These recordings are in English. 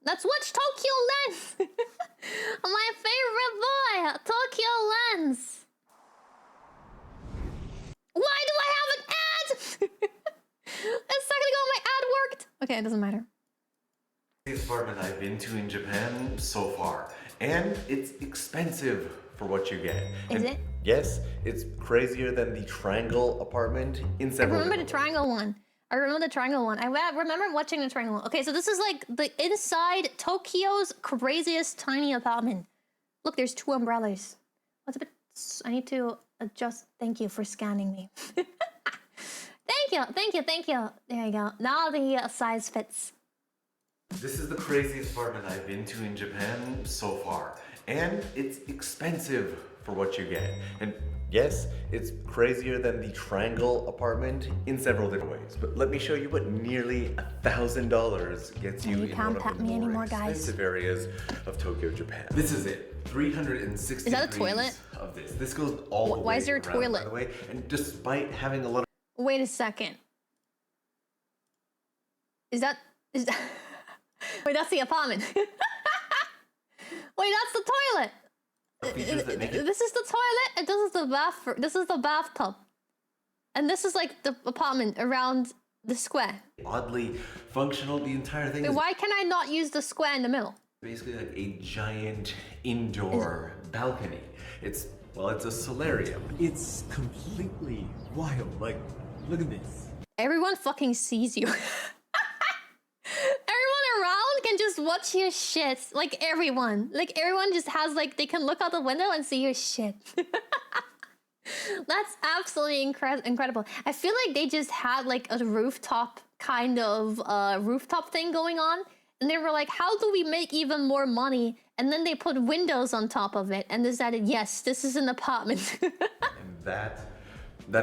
Let's watch Tokyo Lens. My favorite boy, Tokyo Lens. Why do I have an ad? A second ago my ad worked. Okay, it doesn't matter. The apartment I've been to in Japan so far, and it's expensive for what you get. Is it? Yes, it's crazier than the triangle apartment in I several remember the different triangle one. I remember the triangle one. I remember watching the triangle one. Okay, so this is like the inside Tokyo's craziest tiny apartment. Look, there's 2 umbrellas. What's a bit... I need to adjust. Thank you for scanning me. Thank you, thank you, thank you. There you go. Now the size fits. This is the craziest apartment I've been to in Japan so far, and it's expensive for what you get. And yes, it's crazier than the triangle apartment in several different ways. But let me show you what nearly $1,000 gets you in one of the more expensive areas of Tokyo, Japan. This is it. 360 Is that a degrees toilet? of this. This goes all the way Why is there a around, toilet? by the way, and despite having a lot of... Wait a second. Is that... Wait, that's the apartment. Wait, that's the toilet. This is the toilet, and this is the bathroom. This is the bathtub, and this is like the apartment around the square. Oddly functional. The entire thing Wait, is why can I not use the square in the middle? basically like a giant indoor balcony. It's, well, it's a solarium. It's completely wild. Like, look at this. Everyone fucking sees you. Everyone around can just watch your shit. Like everyone just has like, they can look out the window and see your shit. That's absolutely incredible. I feel like they just had like a rooftop kind of rooftop thing going on. And they were like, how do we make even more money? And then they put windows on top of it and decided, yes, this is an apartment. And that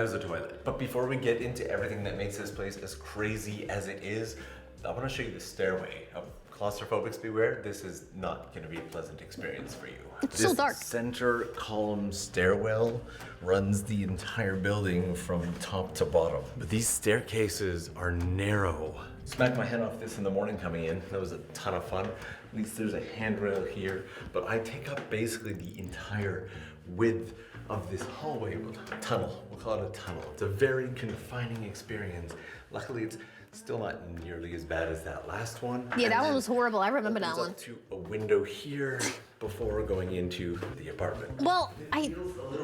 is a toilet. But before we get into everything that makes this place as crazy as it is, I want to show you the stairway. Claustrophobics beware, this is not going to be a pleasant experience for you. It's so dark. This center column stairwell runs the entire building from top to bottom. But these staircases are narrow. Smacked my head off this in the morning coming in. That was a ton of fun. At least there's a handrail here. But I take up basically the entire width of this hallway. Tunnel. We'll call it a tunnel. It's a very confining experience. Luckily, it's still not nearly as bad as that last one. Yeah, that one was horrible. I remember that one. Up to a window here before going into the apartment. Well, I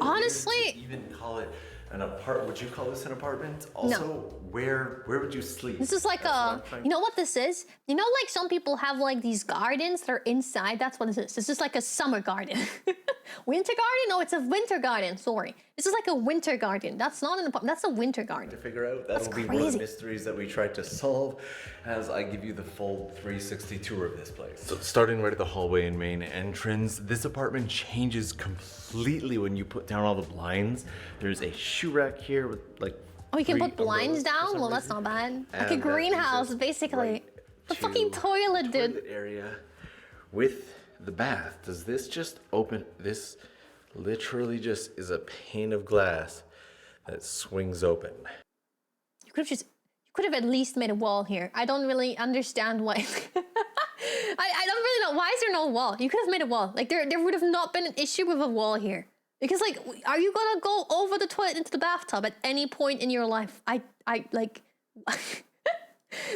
honestly Even call it an apartment. Would you call this an apartment? Also, No. where would you sleep? This is like you know what this is? You know, like some people have like these gardens that are inside. That's what this is. This is like a summer garden. Winter garden? No, it's a winter garden. Sorry. This is like a winter garden. That's not an apartment. That's a winter garden. To figure out, that'll be one of the mysteries that we tried to solve as I give you the full 360 tour of this place. So starting right at the hallway and main entrance, this apartment changes completely when you put down all the blinds. There's a shoe rack here with like Oh, you can 3 put blinds umbrellas for down? some Well, that's reason. not bad. And Like a that leads greenhouse, us basically. right The to fucking toilet, dude. toilet area with the bath. Does this just open? This literally just is a pane of glass that swings open. You could have at least made a wall here. I don't really understand why. I don't really know. Why is there no wall? You could have made a wall. Like there would have not been an issue with a wall here. Because like, are you gonna go over the toilet into the bathtub at any point in your life? I like, like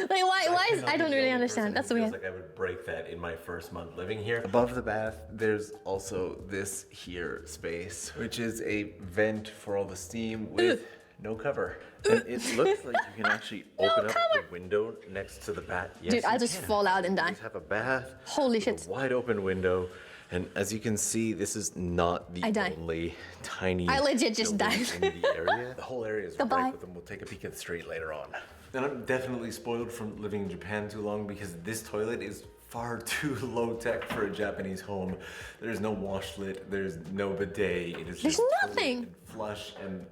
why is, I don't really understand. That's weird. Like I would break that in my first month living here. Above the bath, there's also this here space, which is a vent for all the steam with no cover. And it looks like you can actually open up the window next to the bath. Yes, Dude, I'll just fall out and die. You have a bath. Holy with shit. A wide open window. And as you can see, this is not the only tiny I legit just building died. in the area. The whole area is Goodbye. bright with them. We'll take a peek at the street later on. And I'm definitely spoiled from living in Japan too long because this toilet is far too low tech for a Japanese home. There's no washlet, there's no bidet. It is There's just nothing. and flush, and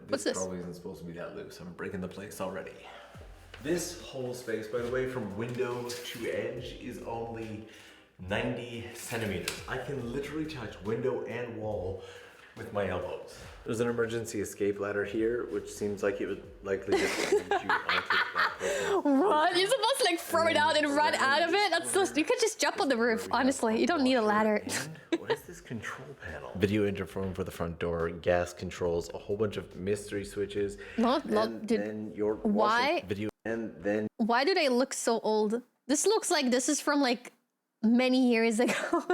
What's this this? probably isn't supposed to be that loose. I'm breaking the place already. This whole space, by the way, from window to edge is only 90 centimeters. I can literally touch window and wall with my elbows. There's an emergency escape ladder here, which seems like it would likely just lead you onto that person. What? You're supposed to like throw it out and run out of it? That's so. You could just jump on the roof. Honestly, you don't need a ladder. And what is this control panel? Video interphone for the front door, gas controls, a whole bunch of mystery switches. Then your why? Video, and then. Why do they look so old? This looks like this is from like many years ago.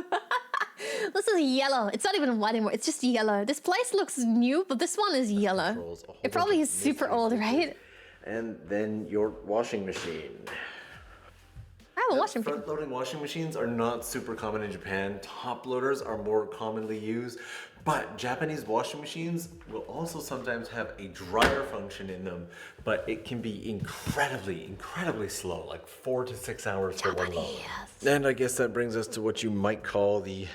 This is yellow. It's not even white anymore. It's just yellow. This place looks new, but this one is yellow. It probably is super old, right? And then your washing machine. I have a washing machine. Front-loading washing machines are not super common in Japan. Top loaders are more commonly used. But Japanese washing machines will also sometimes have a dryer function in them, but it can be incredibly slow, like 4 to 6 hours for one load. And I guess that brings us to what you might call the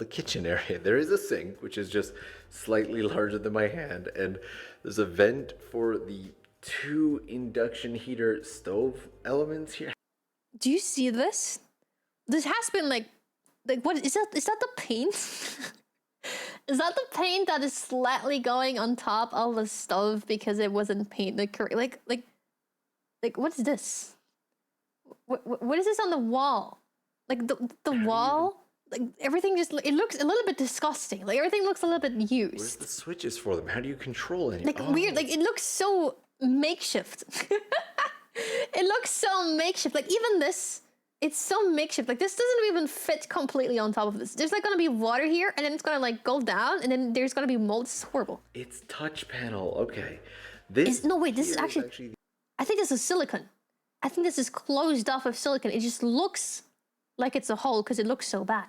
kitchen area. There is a sink, which is just slightly larger than my hand, and there's a vent for the 2 induction heater stove elements here. Do you see this? This has been like what is that? Is that the paint? Is that the paint that is slightly going on top of the stove because it wasn't painted correctly? Like what is this? What is this on the wall? Like the wall? Like everything just it looks a little bit disgusting. Like everything looks a little bit used. Where's the switches for them? How do you control it? Like weird. Like it looks so makeshift. It looks so makeshift. Like even this. It's so makeshift. Like this doesn't even fit completely on top of this. There's like gonna be water here, and then it's gonna like go down, and then there's gonna be mold. It's horrible. It's touch panel. Okay. This is actually. I think this is silicone. I think this is closed off of silicone. It just looks like it's a hole because it looks so bad.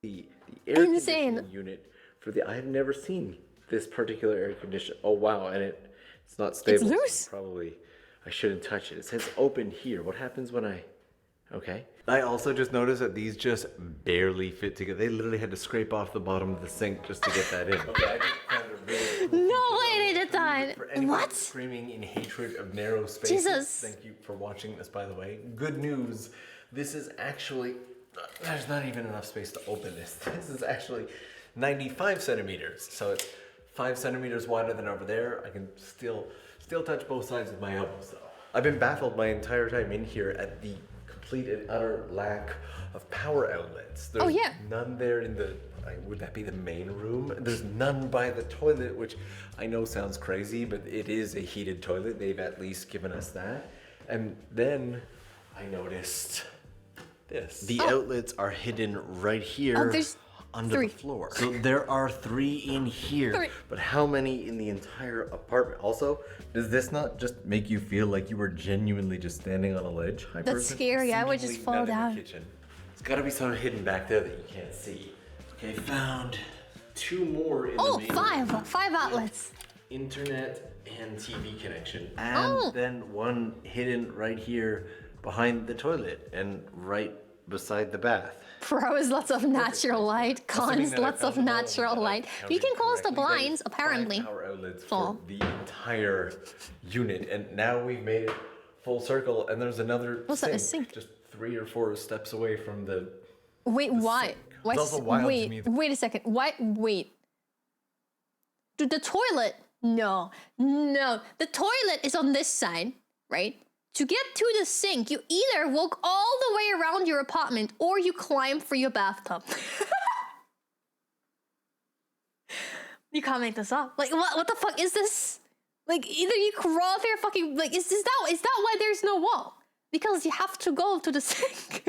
the air conditioning unit for the. I have never seen this particular air conditioner. Oh wow, and it's not stable. It's loose. So probably I shouldn't touch it. It says open here. What happens when I? Okay. I also just noticed that these just barely fit together. They literally had to scrape off the bottom of the sink just to get that in. Okay, I just found a really cool no way they did that. What? Screaming in hatred of narrow spaces. Jesus. Thank you for watching this, by the way. Good news. This is actually, there's not even enough space to open this. This is actually 95 centimeters. So it's 5 centimeters wider than over there. I can still touch both sides with my elbows though. I've been baffled my entire time in here at the complete and utter lack of power outlets. There's none there in the, would that be the main room? There's none by the toilet, which I know sounds crazy, but it is a heated toilet. They've at least given us that. And then I noticed this. The outlets are hidden right here under the floor. So there are 3 in here, but how many in the entire apartment? Also, does this not just make you feel like you were genuinely just standing on a ledge? That's scary. I would just fall down. There's gotta be some hidden back there that you can't see. Okay, found 2 more in the main room. 5 outlets. Internet and TV connection. And then 1 hidden right here behind the toilet and right beside the bath. Pros, lots of natural light. Cons, lots of natural light. You can close the blinds, apparently. 5 power outlets for the entire unit, and now we've made it full circle. And there's another sink, just 3 or 4 steps away from the. Wait, why? Why? Wait a second. Why? Wait. Dude, the toilet? No. The toilet is on this side, right? To get to the sink, you either walk all the way around your apartment or you climb for your bathtub. You can't make this up. Like, what the fuck is this? Like, either you crawl through fucking, like, is that why there's no wall? Because you have to go to the sink.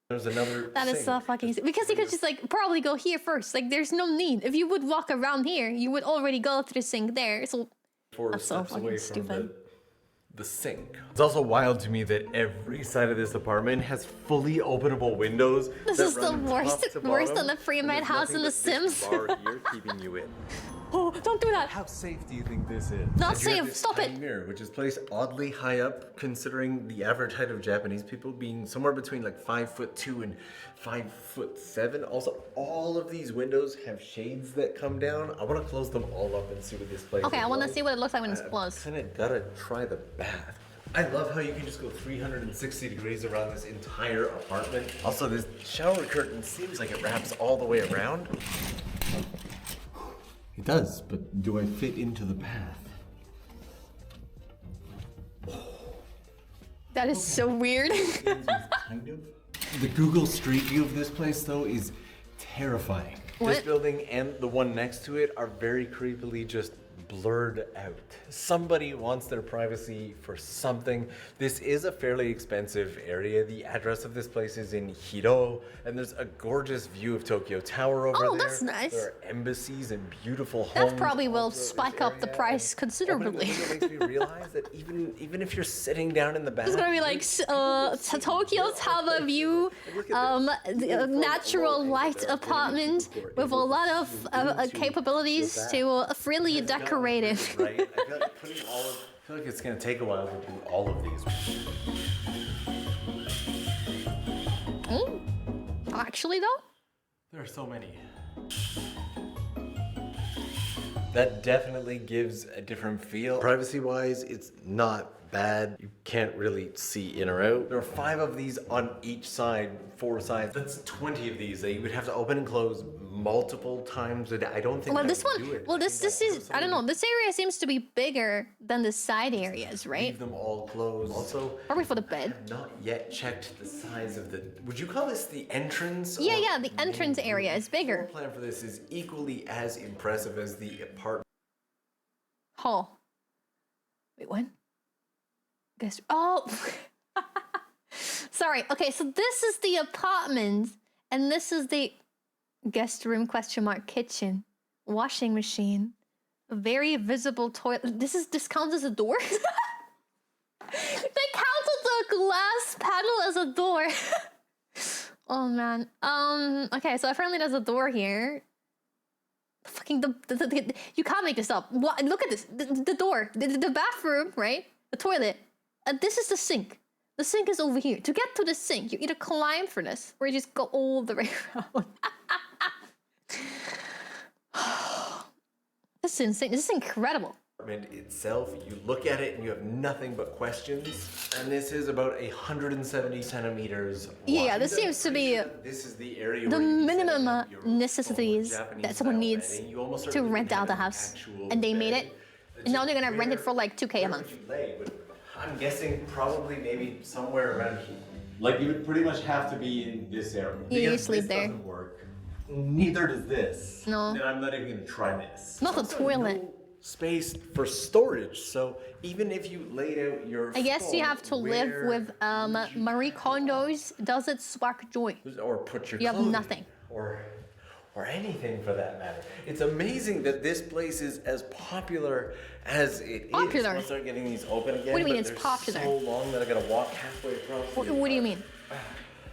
There's another That is so fucking easy. Because you could just, like, probably go here first. Like, there's no need. If you would walk around here, you would already go to the sink there. So 4 steps away from the sink. It's also wild to me that every side of this apartment has fully openable windows. This is the worst than the free-made house in The Sims. Bar here keeping you in. Oh, don't do that. How safe do you think this is? Not safe. Stop it. Mirror, which is placed oddly high up, considering the average height of Japanese people being somewhere between like 5'2" and 5'7". Also, all of these windows have shades that come down. I want to close them all up and see what this place. Okay, I want to see what it looks like when it's closed. Kind of gotta try the bath. I love how you can just go 360 degrees around this entire apartment. Also, this shower curtain seems like it wraps all the way around. It does, but do I fit into the path? That is so weird. Kind of. The Google Street View of this place, though, is terrifying. What? This building and the one next to it are very creepily just blurred out. Somebody wants their privacy for something. This is a fairly expensive area. The address of this place is in Hiro, and there's a gorgeous view of Tokyo Tower over there. Oh, that's nice. There are embassies and beautiful homes. That probably will also in this spike up the area. price And considerably. opening the window makes me realize that even if you're sitting down in the bath, It's gonna be like Tokyo Tower view, natural light apartment with a lot of capabilities to freely decorate it. Right? I feel like it's gonna take a while to do all of these. Actually, though, There are so many. That definitely gives a different feel. Privacy-wise, it's not bad. You can't really see in or out. There are 5 of these on each side, 4 sides. That's 20 of these that you would have to open and close multiple times a day. I don't think well, I this would one, do it. well, I this think is, I don't know. This area seems to be bigger than the side areas, right? leave them all closed. Also, Probably for the bed. I've not yet checked the size of the. Would you call this the entrance? Yeah, or yeah, the entrance main area room? is bigger. The floor plan for this is equally as impressive as the apartment. Oh. Wait, what? Guess. Oh. Sorry. Okay, so this is the apartment, and this is the guest room / kitchen, washing machine, a very visible toilet. This counts as a door. They counted the glass panel as a door. Oh man. Okay, so apparently there's a door here. Fucking you can't make this up. What? Look at this. The door, the bathroom, right? The toilet. This is the sink. The sink is over here. To get to the sink, you either climb for this or you just go all the way around. This is insane. This is incredible. Apartment itself, you look at it and you have nothing but questions. And this is about 170 centimeters wide. Yeah, this I'm seems to pretty be sure this is the area the where you'd be minimum setting up your necessities Japanese that someone style needs bedding. You almost to certainly rent wouldn't out the have an house. actual And they made bed. it. And now they're gonna rent it for like 2K a Where month. would you lay? I'm guessing probably maybe somewhere around here. Like you would pretty much have to be in this area. Yeah, you Because sleep this there. doesn't work. Neither does this. No. And I'm not even gonna try this. Not the Also, toilet. no space for storage. So even if you laid out your I guess you phone, have to live where with Marie Kondo's Does It Swag Joy. or put your You have clothing, nothing. or anything for that matter. It's amazing that this place is as popular as it is. Popular? We'll start getting these open again. What do you mean but it's they're popular? So long that I gotta walk halfway across. What do you mean?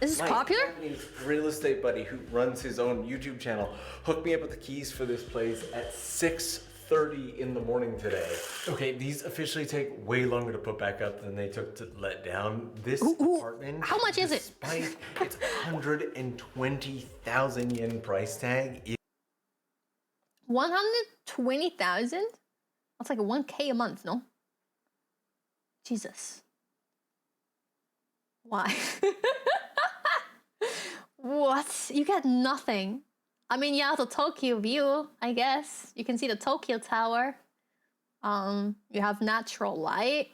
This is My popular? Japanese real estate buddy who runs his own YouTube channel hooked me up with the keys for this place at 6:30 in the morning today. Okay, these officially take way longer to put back up than they took to let down. This apartment. How much is it? Despite its 120,000 yen price tag, 120,000? That's like 1K a month, no? Jesus. Why? What? You get nothing. I mean, yeah, the Tokyo view, I guess. You can see the Tokyo Tower. You have natural light.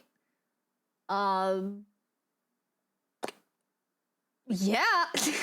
Yeah.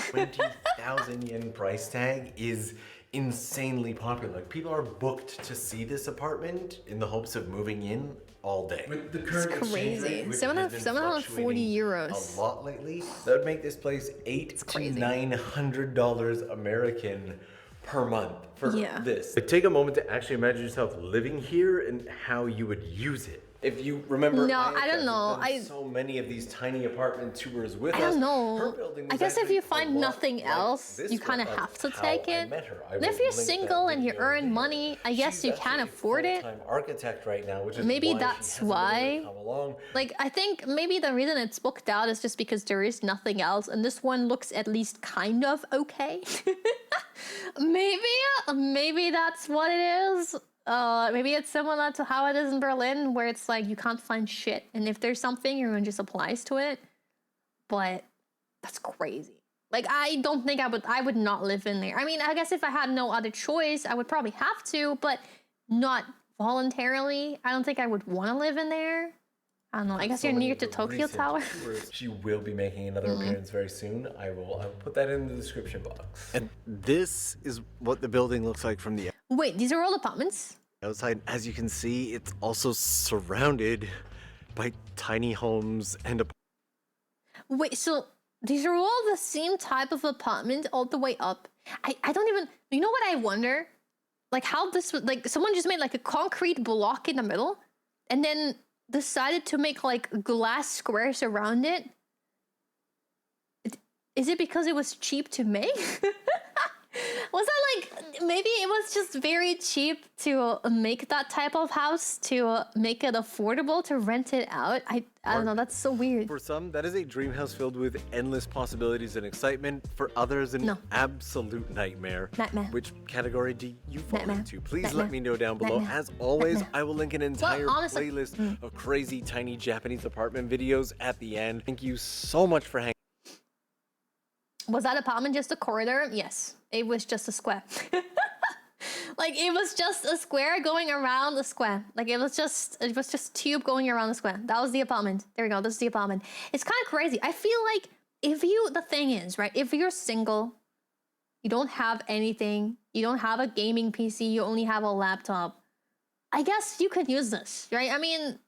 20,000 yen price tag is insanely popular. Like people are booked to see this apartment in the hopes of moving in all day. With the current exchange crazy. rate, which 700 has been 740 fluctuating euros. a lot lately, that would make this place $800 to crazy. $900 American per month for Yeah. this. But take a moment to actually imagine yourself living here and how you would use it. If you remember, No, Ayaka, I don't who's know. done so many of these tiny apartment tours with I us. don't know. Her building I was guess if actually you a find lot nothing like else, this you kind of one. have to That's take how I it. met her. I And if will you're link that single and you video earn here. money, I guess She's you can actually a afford it. full-time architect right now, which is Maybe why she that's hasn't been able to why. come along. Like, I think maybe the reason it's booked out is just because there is nothing else, and this one looks at least kind of okay. Maybe that's what it is. maybe it's similar to how it is in Berlin, where it's like you can't find shit, and if there's something, everyone just applies to it. But that's crazy. Like, I don't think I would not live in there. I mean, I guess if I had no other choice, I would probably have to, but not voluntarily. I don't think I would want to live in there. I don't know. I guess you're near to Tokyo Tower. She will be making another appearance very soon. I will put that in the description box. And this is what the building looks like from the Wait, these are all apartments? outside. As you can see, it's also surrounded by tiny homes and Wait, so these are all the same type of apartment all the way up. I don't even, you know what I wonder? Like how this would, like someone just made like a concrete block in the middle and then decided to make like glass squares around it. Is it because it was cheap to make? Was that like, maybe it was just very cheap to make that type of house, to make it affordable to rent it out? I don't know, that's so weird. For some, that is a dream house filled with endless possibilities and excitement. For others, an absolute nightmare. Nightmare. Which category do you fall Nightmare. into? Please Nightmare. let me know down below. Nightmare. As always, Nightmare. I will link an entire honestly- playlist of crazy tiny Japanese apartment videos at the end. Thank you so much for hanging. Was that apartment just a corridor? Yes, it was just a square. Like it was just a square going around the square. Like it was just tube going around the square. That was the apartment. There we go. This is the apartment. It's kind of crazy. I feel like the thing is, right? If you're single, you don't have anything, you don't have a gaming PC, you only have a laptop, I guess you could use this, right? I mean,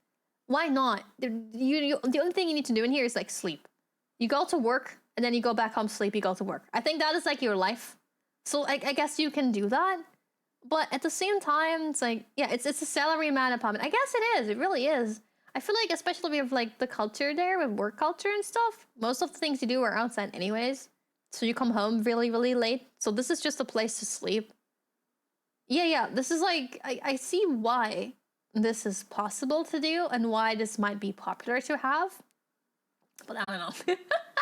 why not? The only thing you need to do in here is like sleep. You go to work and then you go back home, sleep, you go to work. I think that is like your life. So I guess you can do that. But at the same time, it's like, yeah, it's a salaryman apartment. I guess it is. It really is. I feel like, especially with like the culture there, with work culture and stuff, most of the things you do are outside anyways. So you come home really, really late. So this is just a place to sleep. Yeah. This is like, I see why this is possible to do and why this might be popular to have. But I don't know.